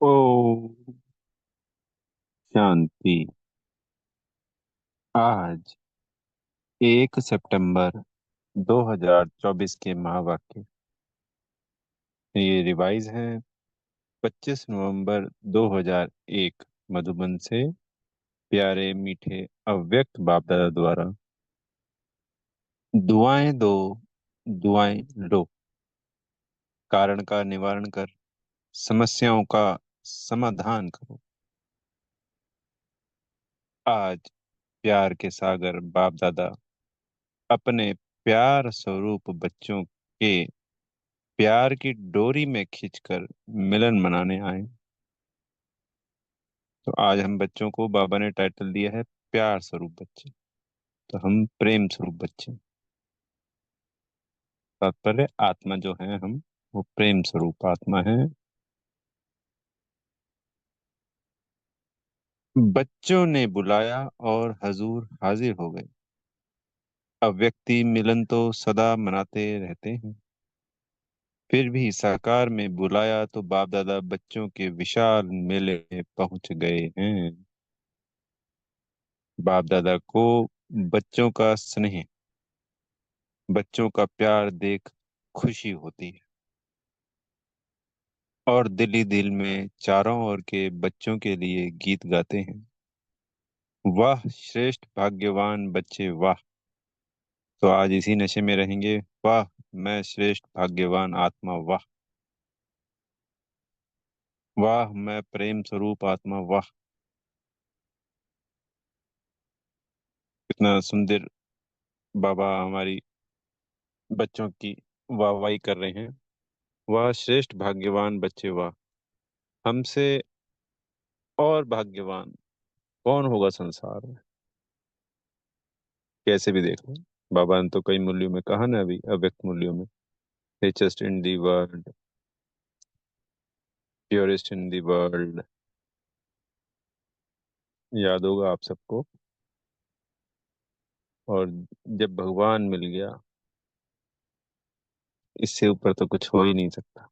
ओ शांति। आज 1 सितंबर 2024 के महावाक्य ये रिवाइज है। 25 नवंबर 2001 मधुबन से प्यारे मीठे अव्यक्त बाप दादा द्वारा। दुआएं दो, दुआएं लो, कारण का निवारण कर, समस्याओं का समाधान करो। आज प्यार के सागर बाप दादा अपने प्यार स्वरूप बच्चों के प्यार की डोरी में खींचकर मिलन मनाने आए। तो आज हम बच्चों को बाबा ने टाइटल दिया है प्यार स्वरूप बच्चे। तो हम प्रेम स्वरूप बच्चे। तात्पर्य आत्मा जो है हम, वो प्रेम स्वरूप आत्मा है। बच्चों ने बुलाया और हजूर हाजिर हो गए। अव्यक्ति मिलन तो सदा मनाते रहते हैं, फिर भी साकार में बुलाया तो बाप दादा बच्चों के विशाल मेले में पहुंच गए हैं। बाप दादा को बच्चों का स्नेह, बच्चों का प्यार देख खुशी होती है और दिल ही दिल में चारों ओर के बच्चों के लिए गीत गाते हैं। वाह श्रेष्ठ भाग्यवान बच्चे वाह। तो आज इसी नशे में रहेंगे। वाह मैं श्रेष्ठ भाग्यवान आत्मा वाह। वाह मैं प्रेम स्वरूप आत्मा वाह। कितना सुंदर बाबा हमारी बच्चों की वाहवाही कर रहे हैं। वाह श्रेष्ठ भाग्यवान बच्चे वाह। हमसे और भाग्यवान कौन होगा संसार में। कैसे भी देख लो, बाबा ने तो कई मूल्यों में कहा ना, अभी अव्यक्त मूल्यों में, richest in the world, purest in the world। याद होगा आप सबको। और जब भगवान मिल गया, इससे ऊपर तो कुछ हो ही नहीं सकता।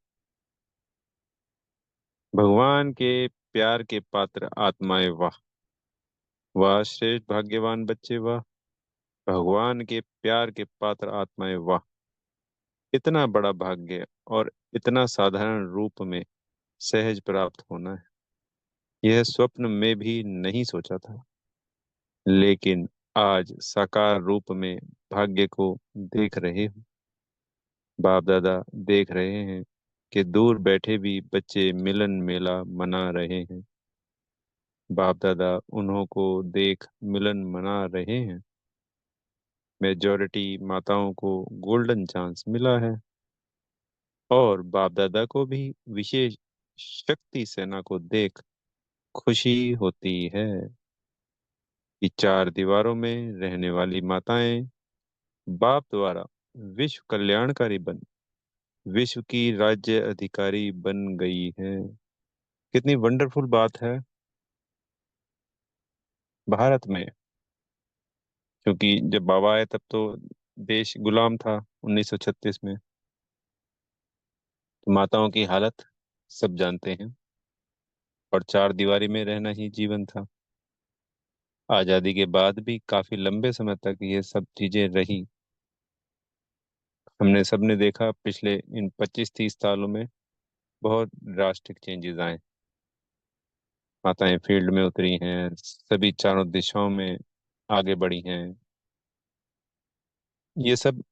भगवान के प्यार के पात्र आत्माएं वाह। वाह श्रेष्ठ भाग्यवान बच्चे वाह। भगवान के प्यार के पात्र आत्माएं वाह। इतना बड़ा भाग्य और इतना साधारण रूप में सहज प्राप्त होना है, यह स्वप्न में भी नहीं सोचा था। लेकिन आज साकार रूप में भाग्य को देख रहे हो। बाप दादा देख रहे हैं कि दूर बैठे भी बच्चे मिलन मेला मना रहे हैं। बाप दादा उन्हों को देख मिलन मना रहे हैं। मेजॉरिटी माताओं को गोल्डन चांस मिला है और बाप दादा को भी विशेष शक्ति सेना को देख खुशी होती है कि चार दीवारों में रहने वाली माताएं बाप द्वारा विश्व कल्याणकारी बन विश्व की राज्य अधिकारी बन गई है। कितनी वंडरफुल बात है। भारत में, क्योंकि जब बाबा आए तब तो देश गुलाम था 1936 में। तो माताओं की हालत सब जानते हैं और चार दीवारी में रहना ही जीवन था। आजादी के बाद भी काफी लंबे समय तक ये सब चीजें रही। हमने सबने देखा पिछले इन 25-30 सालों में बहुत ड्रास्टिक चेंजेस आए। माताएं फील्ड में उतरी हैं, सभी चारों दिशाओं में आगे बढ़ी हैं। ये सब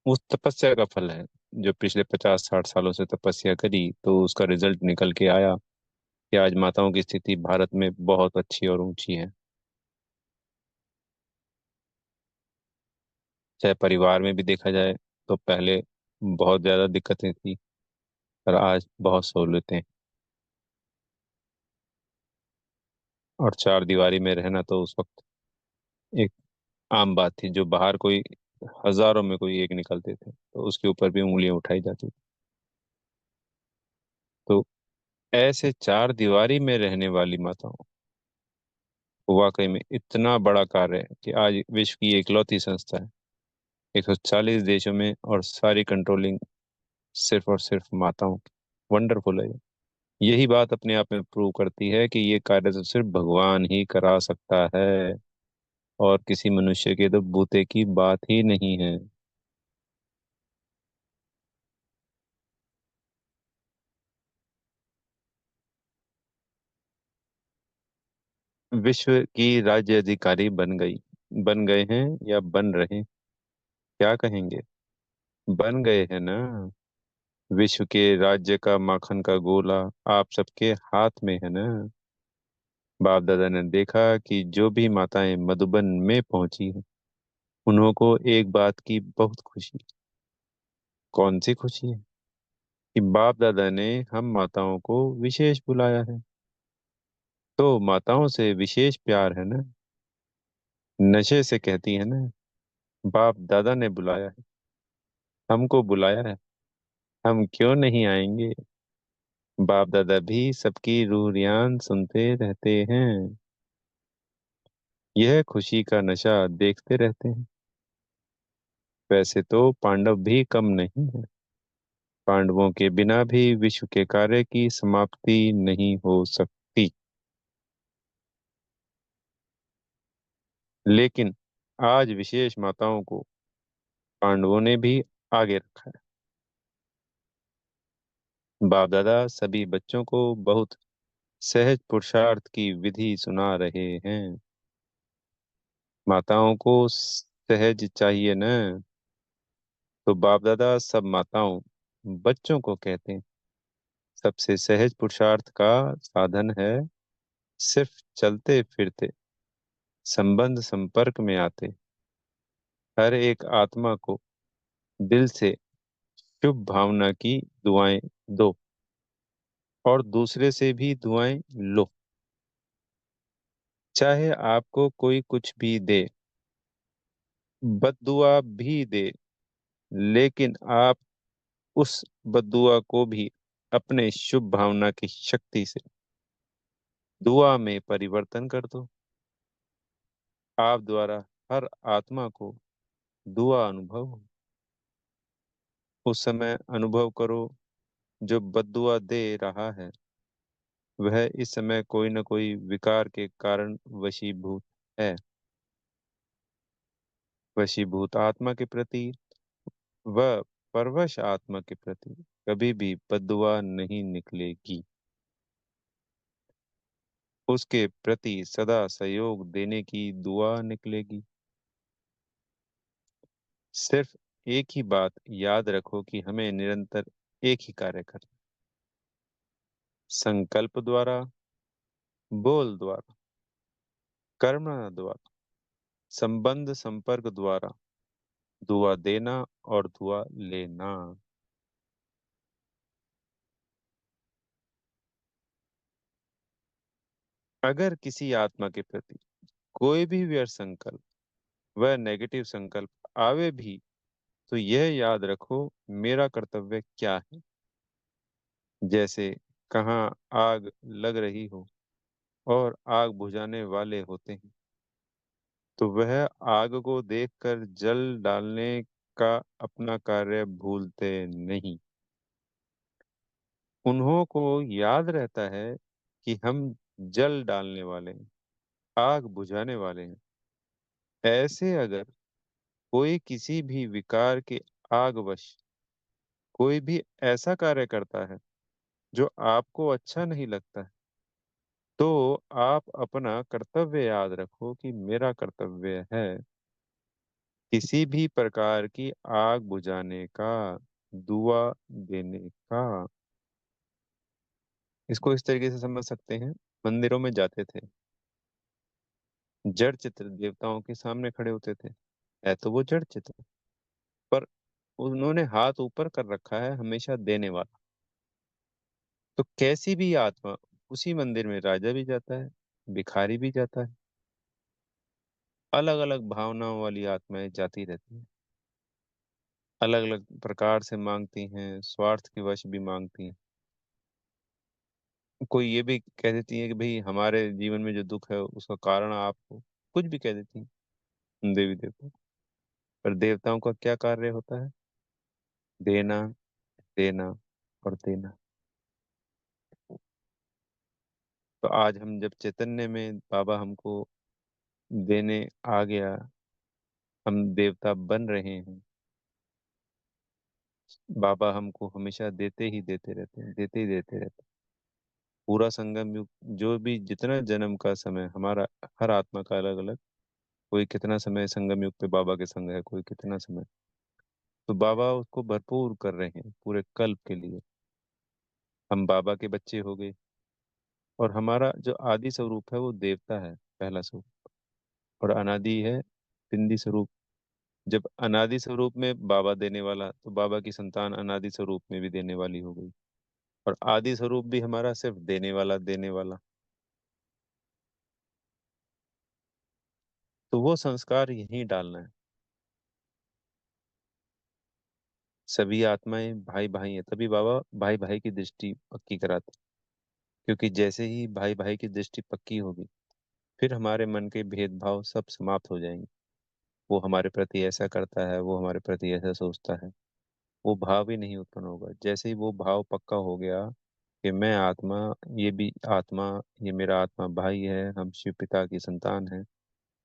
उस तपस्या का फल है जो पिछले 50-60 सालों से तपस्या करी, तो उसका रिजल्ट निकल के आया कि आज माताओं की स्थिति भारत में बहुत अच्छी और ऊंची है। चाहे परिवार में भी देखा जाए तो पहले बहुत ज्यादा दिक्कतें थी, पर आज बहुत सहूलतें। और चार दीवारी में रहना तो उस वक्त एक आम बात थी, जो बाहर कोई हजारों में कोई एक निकलते थे तो उसके ऊपर भी उंगलियां उठाई जाती थी। तो ऐसे चार दीवारी में रहने वाली माताओं को वाकई में इतना बड़ा कार्य है कि आज विश्व की इकलौती संस्था है 140 देशों में, और सारी कंट्रोलिंग सिर्फ और सिर्फ माताओं की। वंडरफुल है ये। यही बात अपने आप में प्रूव करती है कि ये कार्य तो सिर्फ भगवान ही करा सकता है, और किसी मनुष्य के तो बूते की बात ही नहीं है। विश्व की राज्य अधिकारी बन गए हैं या बन रहे हैं, क्या कहेंगे? बन गए हैं ना। विश्व के राज्य का माखन का गोला आप सबके हाथ में है ना। बाप दादा ने देखा कि जो भी माताएं मधुबन में पहुंची हैं, उन्हों को एक बात की बहुत खुशी। कौन सी खुशी है? कि बाप दादा ने हम माताओं को विशेष बुलाया है। तो माताओं से विशेष प्यार है ना। नशे से कहती है ना, बाप दादा ने बुलाया है, हमको बुलाया है, हम क्यों नहीं आएंगे। बाप दादा भी सबकी रूरियान सुनते रहते हैं। यह खुशी का नशा देखते रहते हैं। वैसे तो पांडव भी कम नहीं है। पांडवों के बिना भी विश्व के कार्य की समाप्ति नहीं हो सकती। लेकिन आज विशेष माताओं को पांडवों ने भी आगे रखा है। बाप दादा सभी बच्चों को बहुत सहज पुरुषार्थ की विधि सुना रहे हैं। माताओं को सहज चाहिए न, तो बाप दादा सब माताओं बच्चों को कहते हैं, सबसे सहज पुरुषार्थ का साधन है सिर्फ चलते फिरते, संबंध संपर्क में आते, हर एक आत्मा को दिल से शुभ भावना की दुआएं दो, और दूसरे से भी दुआएं लो। चाहे आपको कोई कुछ भी दे, बद्दुआ भी दे, लेकिन आप उस बद्दुआ को भी अपने शुभ भावना की शक्ति से दुआ में परिवर्तन कर दो। आप द्वारा हर आत्मा को दुआ अनुभव हो। उस समय अनुभव करो, जो बद्दुआ दे रहा है वह इस समय कोई न कोई विकार के कारण वशीभूत है। वशीभूत आत्मा के प्रति व परवश आत्मा के प्रति कभी भी बद्दुआ नहीं निकलेगी। उसके प्रति सदा सहयोग देने की दुआ निकलेगी। सिर्फ एक ही बात याद रखो कि हमें निरंतर एक ही कार्य करना। संकल्प द्वारा, बोल द्वारा, कर्म द्वारा, संबंध संपर्क द्वारा दुआ देना और दुआ लेना। अगर किसी आत्मा के प्रति कोई भी व्यर्थ संकल्प व नेगेटिव संकल्प आवे भी, तो यह याद रखो मेरा कर्तव्य क्या है। जैसे कहाँ आग लग रही हो और आग बुझाने वाले होते हैं, तो वह आग को देखकर जल डालने का अपना कार्य भूलते नहीं। उन्हों को याद रहता है कि हम जल डालने वाले हैं, आग बुझाने वाले हैं। ऐसे अगर कोई किसी भी विकार के आगवश कोई भी ऐसा कार्य करता है जो आपको अच्छा नहीं लगता है, तो आप अपना कर्तव्य याद रखो कि मेरा कर्तव्य है किसी भी प्रकार की आग बुझाने का, दुआ देने का। इसको इस तरीके से समझ सकते हैं। मंदिरों में जाते थे, जड़ चित्र देवताओं के सामने खड़े होते थे, है तो वो जड़ चित्र, पर उन्होंने हाथ ऊपर कर रखा है हमेशा देने वाला। तो कैसी भी आत्मा, उसी मंदिर में राजा भी जाता है, भिखारी भी जाता है, अलग अलग भावनाओं वाली आत्माएं जाती रहती हैं, अलग अलग प्रकार से मांगती हैं, स्वार्थ के वश भी मांगती हैं। कोई ये भी कह देती है कि भाई हमारे जीवन में जो दुख है उसका कारण आप हो, कुछ भी कह देती हैं देवी देवता। पर देवताओं का क्या कार्य होता है? देना, देना और देना। तो आज हम जब चैतन्य में बाबा हमको देने आ गया, हम देवता बन रहे हैं। बाबा हमको हमेशा देते ही देते रहते हैं, देते ही देते रहते हैं। पूरा संगम युग, जो भी जितना जन्म का समय हमारा, हर आत्मा का अलग अलग। कोई कितना समय संगम युग पे बाबा के संग है, कोई कितना समय। तो बाबा उसको भरपूर कर रहे हैं पूरे कल्प के लिए। हम बाबा के बच्चे हो गए। और हमारा जो आदि स्वरूप है वो देवता है, पहला स्वरूप। और अनादि है बिंदी स्वरूप। जब अनादि स्वरूप में बाबा देने वाला, तो बाबा की संतान अनादि स्वरूप में भी देने वाली हो गई। और आदि स्वरूप भी हमारा सिर्फ देने वाला, देने वाला। तो वो संस्कार यहीं डालना है। सभी आत्माएं भाई भाई हैं, तभी बाबा भाई भाई की दृष्टि पक्की कराते हैं। क्योंकि जैसे ही भाई भाई की दृष्टि पक्की होगी, फिर हमारे मन के भेदभाव सब समाप्त हो जाएंगे। वो हमारे प्रति ऐसा करता है, वो हमारे प्रति ऐसा सोचता है, वो भाव ही नहीं उत्पन्न होगा। जैसे ही वो भाव पक्का हो गया कि मैं आत्मा, ये भी आत्मा, ये मेरा आत्मा भाई है, हम शिव पिता की संतान हैं,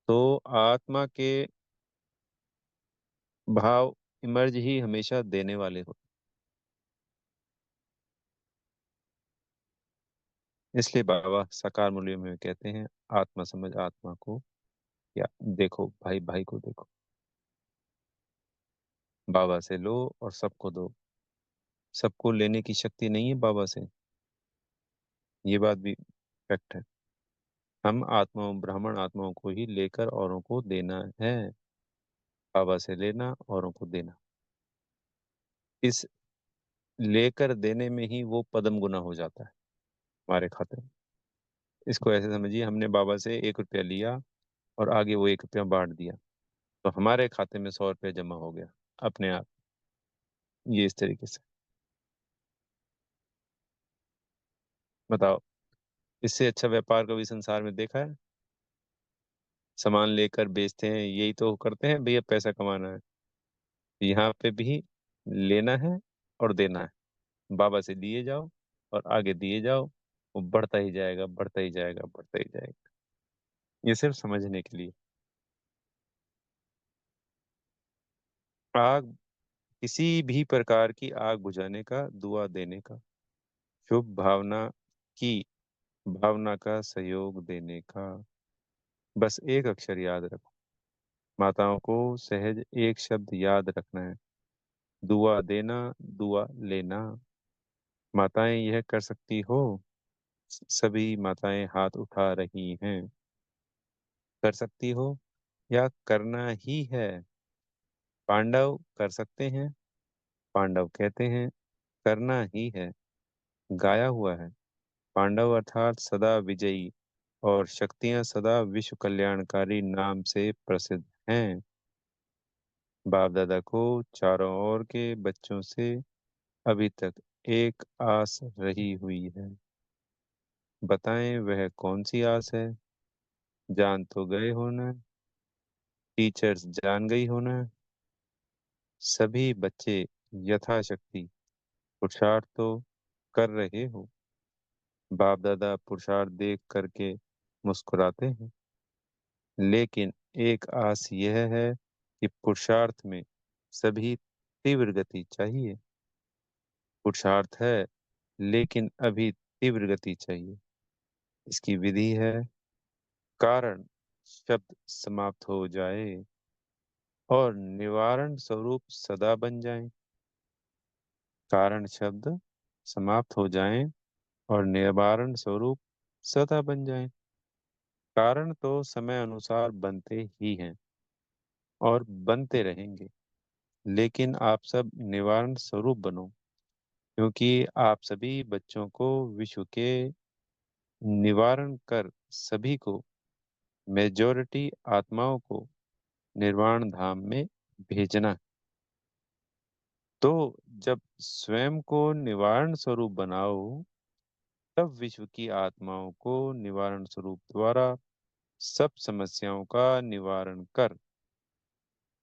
तो आत्मा के भाव इमर्ज ही हमेशा देने वाले हो। इसलिए बाबा साकार मूल्यों में कहते हैं, आत्मा समझ आत्मा को, या देखो भाई भाई को देखो। बाबा से लो और सबको दो। सबको लेने की शक्ति नहीं है बाबा से, ये बात भी फैक्ट है। हम आत्माओं, ब्राह्मण आत्माओं को ही लेकर औरों को देना है। बाबा से लेना, औरों को देना। इस लेकर देने में ही वो पदम गुना हो जाता है हमारे खाते में। इसको ऐसे समझिए, हमने बाबा से 1 रुपया लिया और आगे वो 1 रुपया बांट दिया, तो हमारे खाते में 100 रुपया जमा हो गया अपने आप। ये इस तरीके से। बताओ, इससे अच्छा व्यापार कभी संसार में देखा है? सामान लेकर बेचते हैं, यही तो करते हैं भैया, पैसा कमाना है। यहाँ पे भी लेना है और देना है। बाबा से दिए जाओ और आगे दिए जाओ, वो बढ़ता ही जाएगा, बढ़ता ही जाएगा, बढ़ता ही जाएगा। ये सिर्फ समझने के लिए। आग, किसी भी प्रकार की आग बुझाने का, दुआ देने का, शुभ भावना की भावना का सहयोग देने का, बस एक अक्षर याद रखो। माताओं को सहज एक शब्द याद रखना है, दुआ देना, दुआ लेना। माताएं यह कर सकती हो? सभी माताएं हाथ उठा रही हैं। कर सकती हो या करना ही है? पांडव कर सकते हैं? पांडव कहते हैं करना ही है। गाया हुआ है, पांडव अर्थात सदा विजयी, और शक्तियां सदा विश्व कल्याणकारी नाम से प्रसिद्ध हैं। बाप दादा को चारों ओर के बच्चों से अभी तक एक आस रही हुई है। बताएं वह कौन सी आस है? जान तो गए हो ना? टीचर्स जान गई हो ना? सभी बच्चे यथाशक्ति पुरुषार्थ तो कर रहे हो। बाप दादा पुरुषार्थ देख करके मुस्कुराते हैं। लेकिन एक आस यह है कि पुरुषार्थ में सभी तीव्र गति चाहिए। पुरुषार्थ है, लेकिन अभी तीव्र गति चाहिए। इसकी विधि है, कारण शब्द समाप्त हो जाए और निवारण स्वरूप सदा बन जाए। कारण शब्द समाप्त हो जाएं और निवारण स्वरूप सदा बन जाएं। कारण तो समय अनुसार बनते ही हैं और बनते रहेंगे। लेकिन आप सब निवारण स्वरूप बनो, क्योंकि आप सभी बच्चों को विश्व के निवारण कर सभी को, मेजॉरिटी आत्माओं को निर्वाण धाम में भेजना। तो जब स्वयं को निवारण स्वरूप बनाओ, तब विश्व की आत्माओं को निवारण स्वरूप द्वारा सब समस्याओं का निवारण कर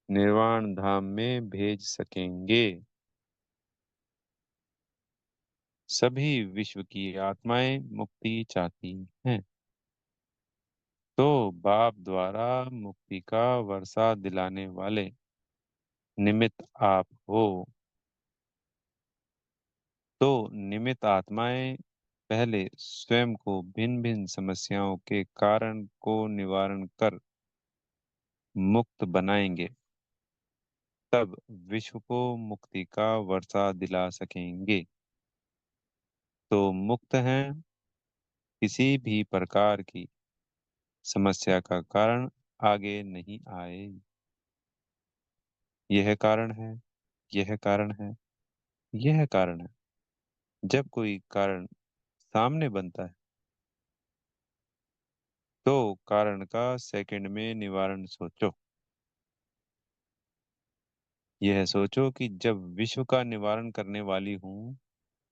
निर्वाण धाम में भेज सकेंगे। सभी विश्व की आत्माएं मुक्ति चाहती हैं। तो बाप द्वारा मुक्ति का वर्षा दिलाने वाले निमित्त आप हो। तो निमित्त आत्माएं पहले स्वयं को भिन्न भिन्न समस्याओं के कारण को निवारण कर मुक्त बनाएंगे, तब विश्व को मुक्ति का वर्षा दिला सकेंगे। तो मुक्त हैं, किसी भी प्रकार की समस्या का कारण आगे नहीं आए। यह कारण है, यह कारण है, यह कारण है। जब कोई कारण सामने बनता है तो कारण का सेकंड में निवारण सोचो। यह सोचो कि जब विश्व का निवारण करने वाली हूँ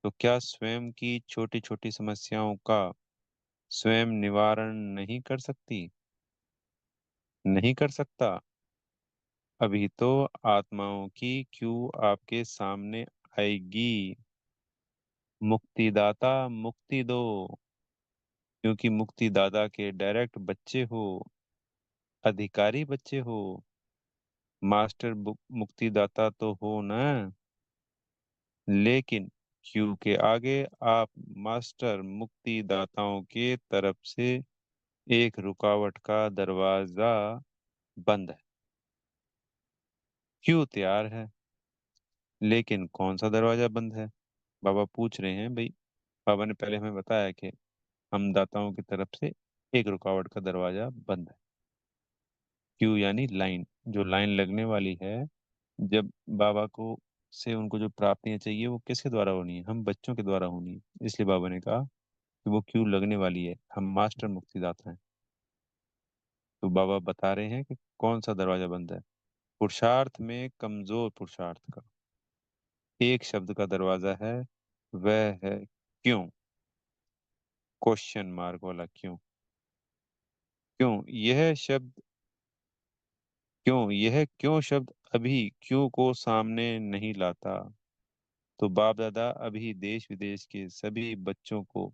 तो क्या स्वयं की छोटी छोटी समस्याओं का स्वयं निवारण नहीं कर सकती, नहीं कर सकता। अभी तो आत्माओं की क्यों आपके सामने आएगी। मुक्तिदाता मुक्ति दो, क्योंकि मुक्तिदाता के डायरेक्ट बच्चे हो, अधिकारी बच्चे हो। मास्टर मुक्तिदाता तो हो ना। लेकिन क्यू के आगे आप मास्टर मुक्तिदाताओं के तरफ से एक रुकावट का दरवाजा बंद है। क्यू तैयार है, लेकिन कौन सा दरवाजा बंद है? बाबा पूछ रहे हैं भाई। बाबा ने पहले हमें बताया कि हम दाताओं की तरफ से एक रुकावट का दरवाजा बंद है। क्यू यानी लाइन, जो लाइन लगने वाली है। जब बाबा को से उनको जो प्राप्तियां चाहिए वो किसके द्वारा होनी है? हम बच्चों के द्वारा होनी है। इसलिए बाबा ने कहा कि वो क्यू लगने वाली है, हम मास्टर मुक्तिदाता हैं। तो बाबा बता रहे हैं कि कौन सा दरवाजा बंद है। पुरुषार्थ में कमजोर पुरुषार्थ का एक शब्द का दरवाजा है, वह है क्यों। क्वेश्चन मार्क वाला क्यों। क्यों यह शब्द, क्यों यह क्यों शब्द अभी क्यों को सामने नहीं लाता? तो बाप दादा अभी देश विदेश के सभी बच्चों को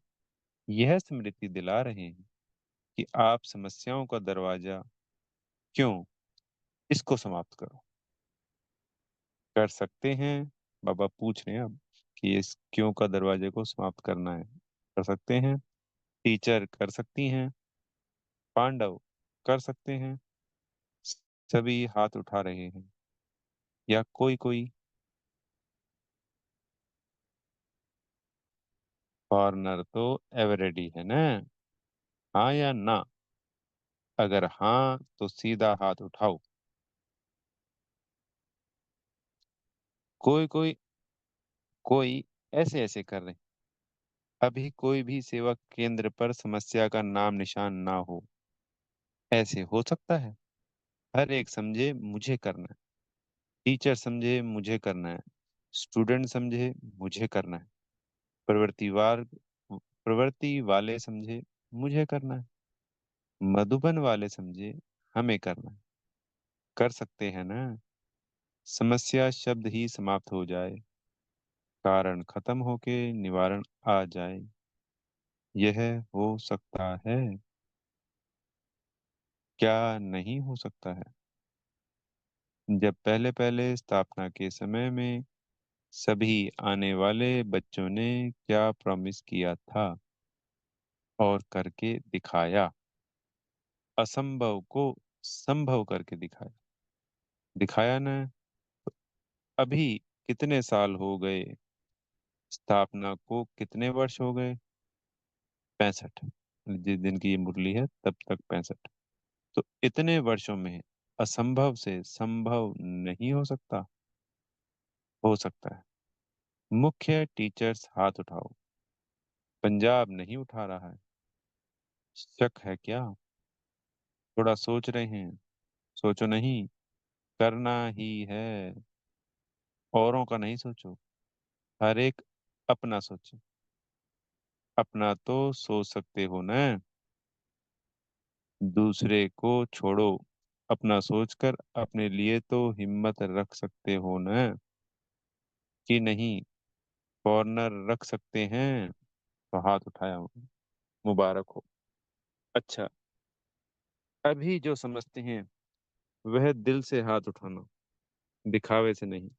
यह स्मृति दिला रहे हैं कि आप समस्याओं का दरवाजा क्यों, इसको समाप्त करो। कर सकते हैं? बाबा पूछ रहे हैं अब कि इस क्यों का दरवाजे को समाप्त करना है। कर सकते हैं? टीचर कर सकती हैं? पांडव कर सकते हैं? सभी हाथ उठा रहे हैं, या कोई कोई? फॉरनर तो एवर रेडी है ना? हाँ या ना? अगर हाँ तो सीधा हाथ उठाओ। कोई कोई, कोई ऐसे ऐसे कर रहे हैं। अभी कोई भी सेवा केंद्र पर समस्या का नाम निशान ना हो। ऐसे हो सकता है? हर एक समझे मुझे करना है। टीचर समझे मुझे करना है। स्टूडेंट समझे मुझे करना है। प्रवृत्तिवार प्रवृत्ति वाले समझे मुझे करना है। मधुबन वाले समझे हमें करना है। कर सकते हैं ना? समस्या शब्द ही समाप्त हो जाए, कारण खत्म होके निवारण आ जाए। यह हो सकता है? क्या नहीं हो सकता है? जब पहले पहले स्थापना के समय में सभी आने वाले बच्चों ने क्या प्रॉमिस किया था और करके दिखाया? असंभव को संभव करके दिखाया, दिखाया ना? अभी कितने साल हो गए स्थापना को? कितने वर्ष हो गए? 65। जिस दिन की ये मुरली है तब तक 65। तो इतने वर्षों में असंभव से संभव नहीं हो सकता? हो सकता है। मुख्य टीचर्स हाथ उठाओ। पंजाब नहीं उठा रहा है। शक है क्या? थोड़ा सोच रहे हैं? सोचो नहीं, करना ही है। औरों का नहीं सोचो, हर एक अपना सोचो। अपना तो सोच सकते हो ना, दूसरे को छोड़ो। अपना सोचकर अपने लिए तो हिम्मत रख सकते हो ना, कि नहीं? कॉर्नर रख सकते हैं? तो हाथ उठाया हूँ। मुबारक हो। अच्छा, अभी जो समझते हैं वह दिल से हाथ उठाना, दिखावे से नहीं।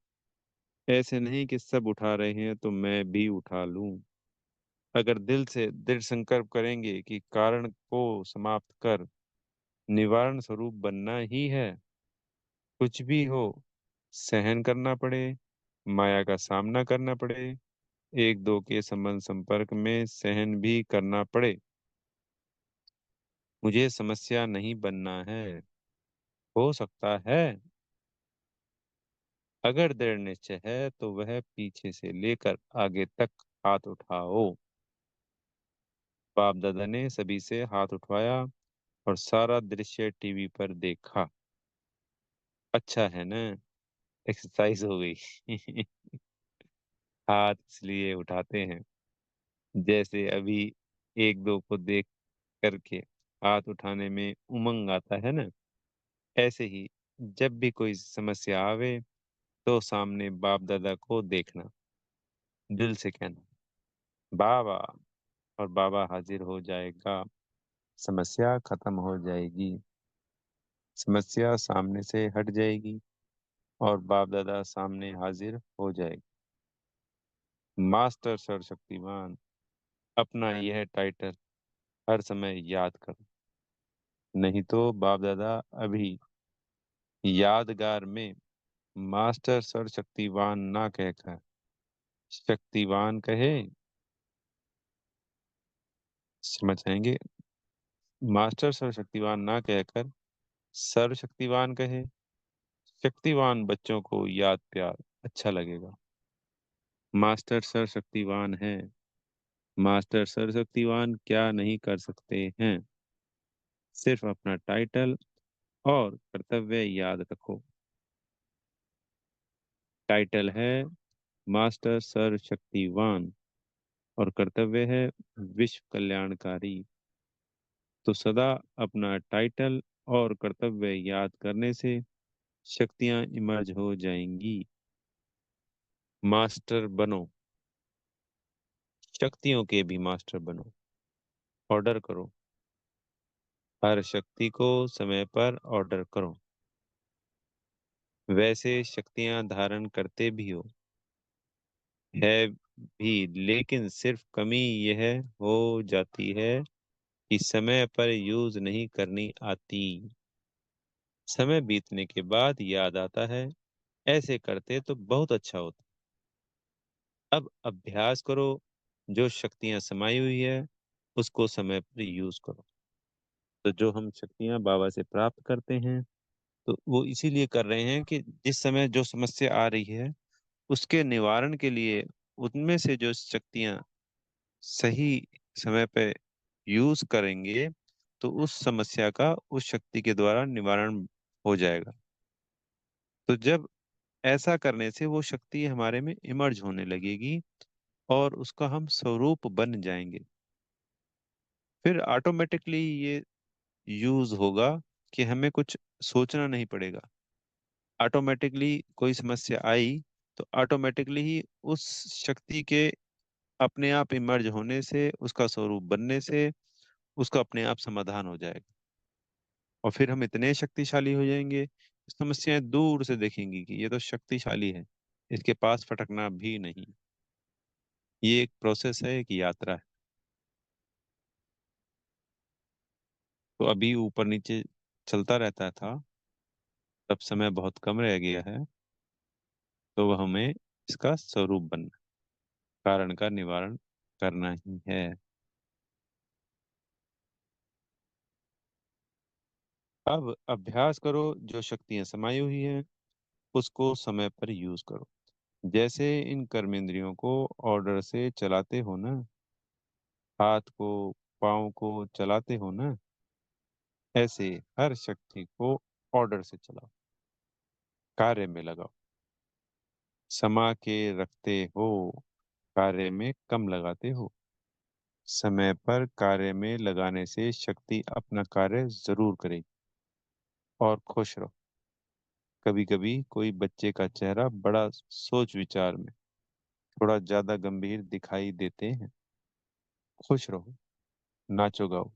ऐसे नहीं कि सब उठा रहे हैं तो मैं भी उठा लूं। अगर दिल से दृढ़ संकल्प करेंगे कि कारण को समाप्त कर निवारण स्वरूप बनना ही है, कुछ भी हो, सहन करना पड़े, माया का सामना करना पड़े, एक दो के संबंध संपर्क में सहन भी करना पड़े, मुझे समस्या नहीं बनना है। हो सकता है, अगर दृढ़ निश्चय है तो वह पीछे से लेकर आगे तक हाथ उठाओ। बाप दादा ने सभी से हाथ उठवाया और सारा दृश्य टीवी पर देखा। अच्छा है ना, एक्सरसाइज हो गई। हाथ इसलिए उठाते हैं जैसे अभी एक दो को देख करके हाथ उठाने में उमंग आता है ना, ऐसे ही जब भी कोई समस्या आवे तो सामने बाप दादा को देखना, दिल से कहना बाबा, और बाबा हाजिर हो जाएगा। समस्या खत्म हो जाएगी, समस्या सामने से हट जाएगी और बाप दादा सामने हाजिर हो जाएगा। मास्टर सर्वशक्तिमान, अपना यह टाइटल हर समय याद करो, नहीं तो बाप दादा अभी यादगार में मास्टर सर्वशक्तिवान ना कहकर शक्तिवान कहे। समझ आएंगे? मास्टर सर्वशक्तिवान ना कहकर सर्वशक्तिवान कहे। शक्तिवान बच्चों को याद प्यार अच्छा लगेगा। मास्टर सर्वशक्तिवान है, मास्टर सर्वशक्तिवान क्या नहीं कर सकते हैं, सिर्फ अपना टाइटल और कर्तव्य याद रखो। टाइटल है मास्टर सर्वशक्तिवान और कर्तव्य है विश्व कल्याणकारी। तो सदा अपना टाइटल और कर्तव्य याद करने से शक्तियां इमर्ज हो जाएंगी। मास्टर बनो, शक्तियों के भी मास्टर बनो। ऑर्डर करो, हर शक्ति को समय पर ऑर्डर करो। वैसे शक्तियां धारण करते भी है भी, लेकिन सिर्फ कमी यह हो जाती है कि समय पर यूज नहीं करनी आती। समय बीतने के बाद याद आता है ऐसे करते तो बहुत अच्छा होता। अब अभ्यास करो, जो शक्तियां समाई हुई है उसको समय पर यूज करो। तो जो हम शक्तियां बाबा से प्राप्त करते हैं तो वो इसीलिए कर रहे हैं कि जिस समय जो समस्या आ रही है उसके निवारण के लिए उनमें से जो शक्तियां सही समय पे यूज करेंगे तो उस समस्या का उस शक्ति के द्वारा निवारण हो जाएगा। तो जब ऐसा करने से वो शक्ति हमारे में इमर्ज होने लगेगी और उसका हम स्वरूप बन जाएंगे। फिर ऑटोमेटिकली ये यूज होगा कि हमें कुछ सोचना नहीं पड़ेगा। ऑटोमेटिकली कोई समस्या आई तो ऑटोमेटिकली ही उस शक्ति के अपने आप इमर्ज होने से, उसका स्वरूप बनने से उसका अपने आप समाधान हो जाएगा। और फिर हम इतने शक्तिशाली हो जाएंगे, समस्याएं दूर से देखेंगी कि ये तो शक्तिशाली है, इसके पास फटकना भी नहीं। ये एक प्रोसेस है, एक यात्रा है। तो अभी ऊपर नीचे चलता रहता था, तब समय बहुत कम रह गया है। तो वह हमें इसका स्वरूप बनना, कारण का निवारण करना ही है। अब अभ्यास करो, जो शक्तियां समाई हुई हैं उसको समय पर यूज करो। जैसे इन कर्मेंद्रियों को ऑर्डर से चलाते हो ना, हाथ को पाँव को चलाते हो ना, ऐसे हर शक्ति को ऑर्डर से चलाओ, कार्य में लगाओ। समा के रखते हो, कार्य में कम लगाते हो। समय पर कार्य में लगाने से शक्ति अपना कार्य जरूर करेगी। और खुश रहो। कभी कभी कोई बच्चे का चेहरा बड़ा सोच विचार में, थोड़ा ज्यादा गंभीर दिखाई देते हैं। खुश रहो, नाचो गाओ,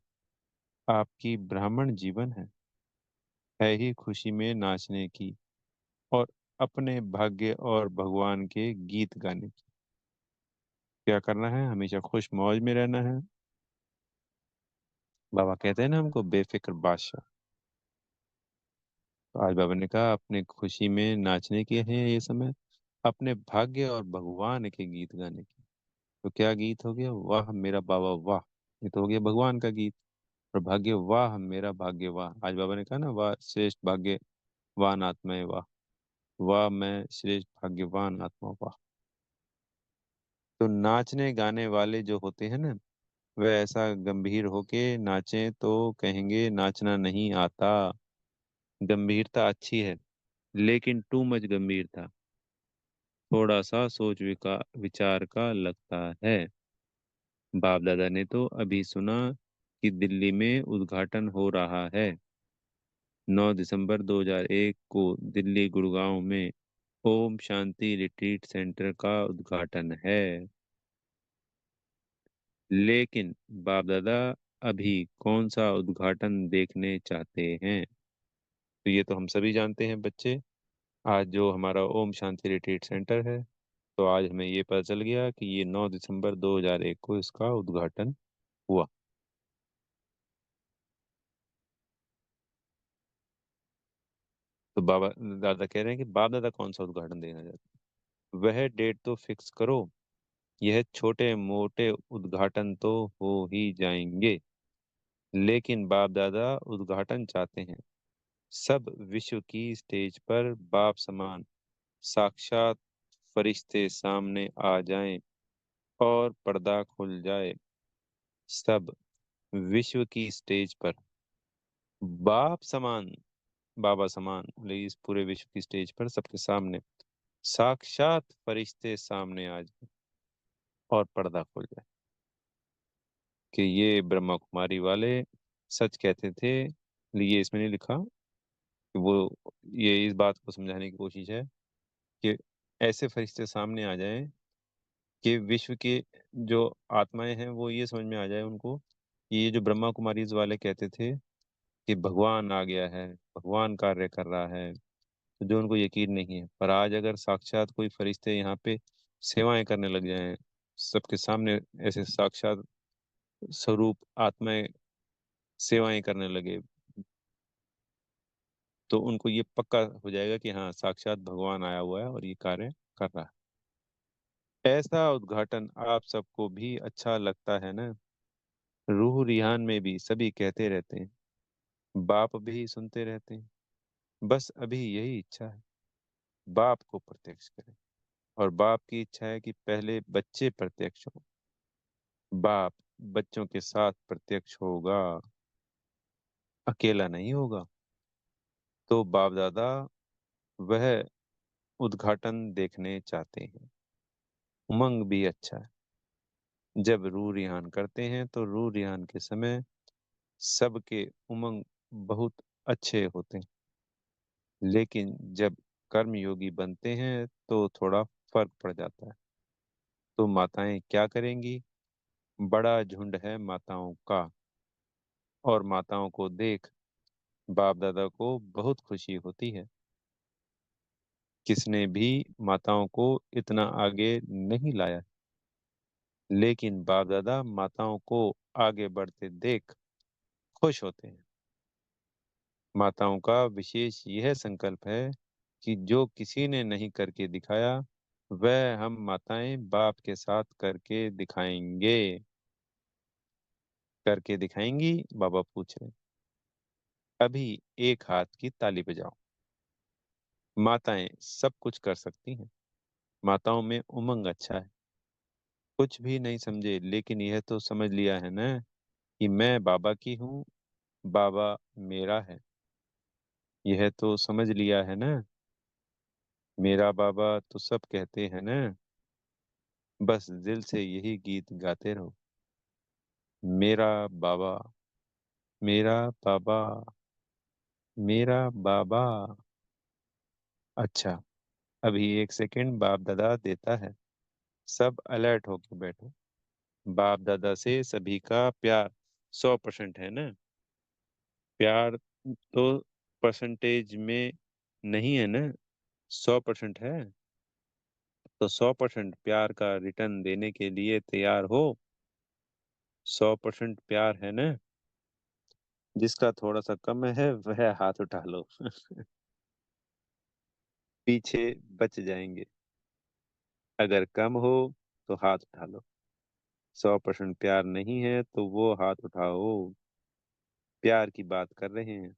आपकी ब्राह्मण जीवन है ही खुशी में नाचने की और अपने भाग्य और भगवान के गीत गाने की। क्या करना है? हमेशा खुश मौज में रहना है। बाबा कहते हैं ना हमको, बेफिक्र बादशाह। तो आज बाबा ने कहा अपने खुशी में नाचने के हैं ये समय, अपने भाग्य और भगवान के गीत गाने के। तो क्या गीत हो गया? वाह मेरा बाबा वाह, ये तो हो गया भगवान का गीत। और भाग्य, वाह मेरा भाग्य वाह। आज बाबा ने कहा ना, वाह श्रेष्ठ भाग्यवान आत्मा है वाह, वाह मैं श्रेष्ठ भाग्यवान आत्मा वाह। तो नाचने गाने वाले जो होते हैं ना, वह ऐसा गंभीर होके नाचें तो कहेंगे नाचना नहीं आता। गंभीरता अच्छी है, लेकिन टू मच गंभीरता थोड़ा सा सोच विचार का लगता है। बाप दादा ने तो अभी सुना कि दिल्ली में उद्घाटन हो रहा है। 9 दिसंबर 2001 को दिल्ली गुड़गांव में ओम शांति रिट्रीट सेंटर का उद्घाटन है। लेकिन बाप दादा अभी कौन सा उद्घाटन देखने चाहते हैं? तो ये तो हम सभी जानते हैं बच्चे। आज जो हमारा ओम शांति रिट्रीट सेंटर है, तो आज हमें ये पता चल गया कि ये 9 दिसंबर 2001 को इसका उद्घाटन हुआ। तो बाबा दादा कह रहे हैं कि बाप दादा कौन सा उद्घाटन देखना चाहते हैं, वह डेट तो फिक्स करो। यह छोटे मोटे उद्घाटन तो हो ही जाएंगे, लेकिन बाप दादा उद्घाटन चाहते हैं सब विश्व की स्टेज पर बाप समान साक्षात फरिश्ते सामने आ जाएं और पर्दा खुल जाए। सब विश्व की स्टेज पर बाप समान, बाबा समान, बोले इस पूरे विश्व की स्टेज पर सबके सामने साक्षात फरिश्ते सामने आ जाए और पर्दा खुल जाए कि ये ब्रह्मा कुमारी वाले सच कहते थे। ये इसमें नहीं लिखा कि वो, ये इस बात को समझाने की कोशिश है कि ऐसे फरिश्ते सामने आ जाएं कि विश्व के जो आत्माएं हैं वो ये समझ में आ जाए उनको कि ये जो ब्रह्मा कुमारीज वाले कहते थे कि भगवान आ गया है, भगवान कार्य कर रहा है, तो जो उनको यकीन नहीं है। पर आज अगर साक्षात कोई फरिश्ते यहाँ पे सेवाएं करने लग जाएं, सबके सामने ऐसे साक्षात स्वरूप आत्माएं सेवाएं करने लगे, तो उनको ये पक्का हो जाएगा कि हाँ साक्षात भगवान आया हुआ है और ये कार्य कर रहा है। ऐसा उद्घाटन आप सबको भी अच्छा लगता है ना? रूह रिहान में भी सभी कहते रहते हैं, बाप भी सुनते रहते हैं। बस अभी यही इच्छा है, बाप को प्रत्यक्ष करें। और बाप की इच्छा है कि पहले बच्चे प्रत्यक्ष हो। बाप बच्चों के साथ प्रत्यक्ष होगा, अकेला नहीं होगा। तो बाप दादा वह उद्घाटन देखने चाहते हैं। उमंग भी अच्छा है। जब रूह रिहान करते हैं तो रूह रिहान के समय सबके उमंग बहुत अच्छे होते हैं, लेकिन जब कर्म योगी बनते हैं तो थोड़ा फर्क पड़ जाता है। तो माताएं क्या करेंगी? बड़ा झुंड है माताओं का, और माताओं को देख बाप दादा को बहुत खुशी होती है। किसने भी माताओं को इतना आगे नहीं लाया, लेकिन बाप दादा माताओं को आगे बढ़ते देख खुश होते हैं। माताओं का विशेष यह संकल्प है कि जो किसी ने नहीं करके दिखाया, वह हम माताएं बाप के साथ करके दिखाएंगे। करके दिखाएंगी? बाबा पूछ रहे। अभी एक हाथ की ताली बजाओ। माताएं सब कुछ कर सकती हैं। माताओं में उमंग अच्छा है। कुछ भी नहीं समझे, लेकिन यह तो समझ लिया है ना कि मैं बाबा की हूँ, बाबा मेरा है। यह तो समझ लिया है ना, मेरा बाबा तो सब कहते हैं ना। बस दिल से यही गीत गाते रहो, मेरा बाबा, मेरा बाबा, मेरा बाबा। अच्छा, अभी एक सेकंड बाप दादा देता है। सब अलर्ट होके बैठो। बाप दादा से सभी का प्यार 100% है ना। प्यार तो परसेंटेज में नहीं है ना, 100% है। तो 100% प्यार का रिटर्न देने के लिए तैयार हो। 100% प्यार है ना। जिसका थोड़ा सा कम है वह हाथ उठा लो। पीछे बच जाएंगे। अगर कम हो तो हाथ उठा लो। 100% प्यार नहीं है तो वो हाथ उठाओ। प्यार की बात कर रहे हैं।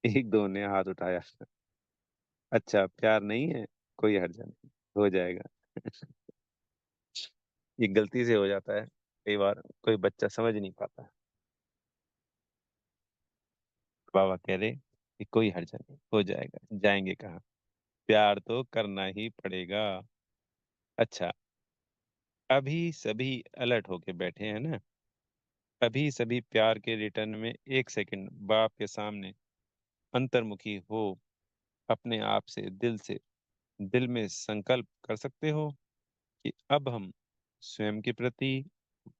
एक दो ने हाथ उठाया। अच्छा प्यार नहीं है, कोई हर्जा नहीं, हो जाएगा। ये गलती से हो जाता है कई बार, कोई बच्चा समझ नहीं पाता। बाबा कह रहे कि कोई हर्जा नहीं, हो जाएगा, जाएंगे कहाँ। प्यार तो करना ही पड़ेगा। अच्छा, अभी सभी अलर्ट होके बैठे हैं ना। अभी सभी प्यार के रिटर्न में 1 सेकंड बाप के सामने अंतर्मुखी हो। अपने आप से दिल में संकल्प कर सकते हो कि अब हम स्वयं के प्रति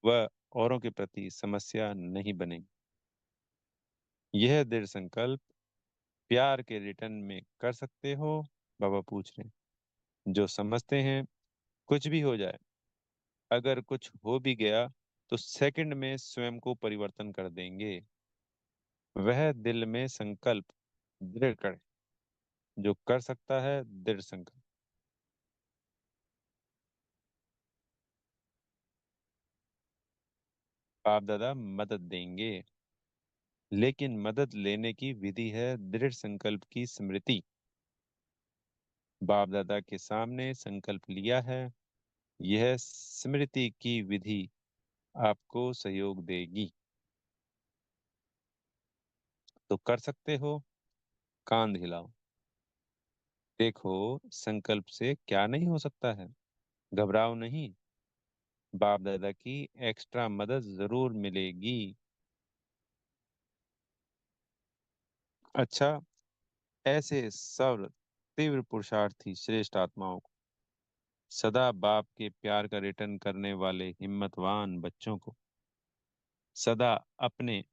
व औरों के प्रति समस्या नहीं बनेंगे। यह दृढ़ संकल्प प्यार के रिटर्न में कर सकते हो। बाबा पूछ रहे हैं जो समझते हैं कुछ भी हो जाए, अगर कुछ हो भी गया तो सेकंड में स्वयं को परिवर्तन कर देंगे। वह दिल में संकल्प दृढ़ करे जो कर सकता है दृढ़ संकल्प। बाप दादा मदद देंगे, लेकिन मदद लेने की विधि है दृढ़ संकल्प की स्मृति। बाप दादा के सामने संकल्प लिया है, यह स्मृति की विधि आपको सहयोग देगी। तो कर सकते हो, कांध हिलाओ। देखो संकल्प से क्या नहीं हो सकता है। घबराओ नहीं, बाप दादा की एक्स्ट्रा मदद जरूर मिलेगी। अच्छा, ऐसे सर्व तीव्र पुरुषार्थी श्रेष्ठ आत्माओं को, सदा बाप के प्यार का रिटर्न करने वाले हिम्मतवान बच्चों को, सदा अपने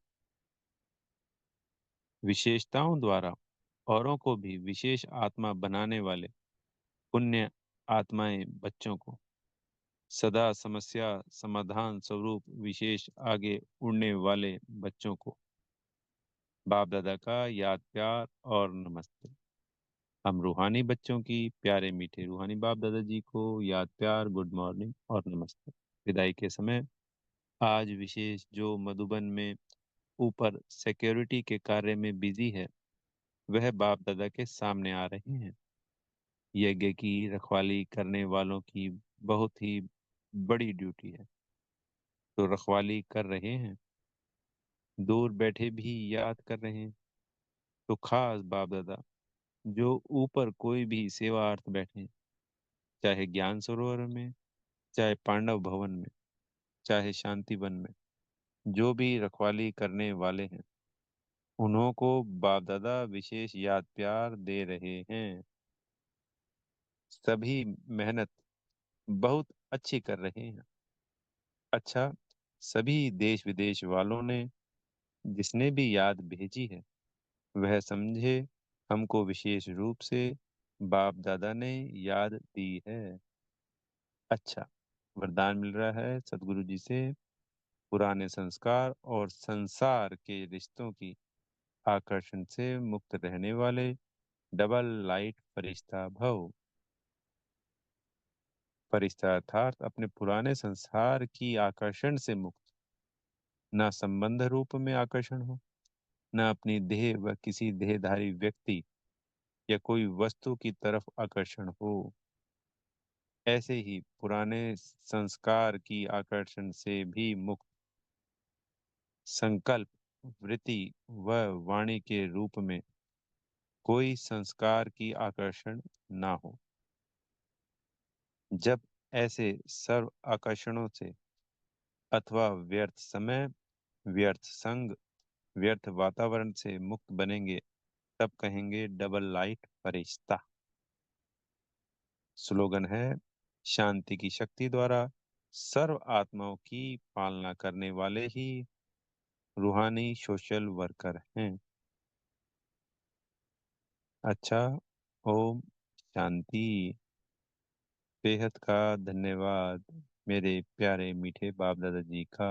विशेषताओं द्वारा औरों को भी विशेष आत्मा बनाने वाले पुण्य आत्माएं बच्चों को, सदा समस्या समाधान स्वरूप विशेष आगे उड़ने वाले बच्चों को, बाप दादा का याद प्यार और नमस्ते। हम रूहानी बच्चों की प्यारे मीठे रूहानी बाप दादा जी को याद प्यार, गुड मॉर्निंग और नमस्ते। विदाई के समय आज विशेष जो मधुबन में ऊपर सिक्योरिटी के कार्य में बिजी है, वह बाप दादा के सामने आ रहे हैं। यज्ञ की रखवाली करने वालों की बहुत ही बड़ी ड्यूटी है, तो रखवाली कर रहे हैं। दूर बैठे भी याद कर रहे हैं। तो खास बाप दादा जो ऊपर कोई भी सेवार्थ बैठे, चाहे ज्ञान सरोवर में, चाहे पांडव भवन में, चाहे शांति वन में, जो भी रखवाली करने वाले हैं, उन्हों को बाप दादा विशेष याद प्यार दे रहे हैं। सभी मेहनत बहुत अच्छी कर रहे हैं। अच्छा, सभी देश विदेश वालों ने जिसने भी याद भेजी है, वह समझे हमको विशेष रूप से बाप दादा ने याद दी है। अच्छा, वरदान मिल रहा है सदगुरु जी से, पुराने संस्कार और संसार के रिश्तों की आकर्षण से मुक्त रहने वाले डबल लाइट फरिश्ता भव। फरिश्ता अर्थात अपने पुराने संसार की आकर्षण से मुक्त। न संबंध रूप में आकर्षण हो, न अपनी देह व किसी देहधारी व्यक्ति या कोई वस्तु की तरफ आकर्षण हो। ऐसे ही पुराने संस्कार की आकर्षण से भी मुक्त, संकल्प वृत्ति व वाणी के रूप में कोई संस्कार की आकर्षण ना हो। जब ऐसे सर्व आकर्षणों से अथवा व्यर्थ समय, व्यर्थ संग, व्यर्थ वातावरण से मुक्त बनेंगे, तब कहेंगे डबल लाइट फरिश्ता। स्लोगन है शांति की शक्ति द्वारा सर्व आत्माओं की पालना करने वाले ही रूहानी सोशल वर्कर हैं। अच्छा। ओम शांति। बेहद का धन्यवाद मेरे प्यारे मीठे बाप दादाजी का।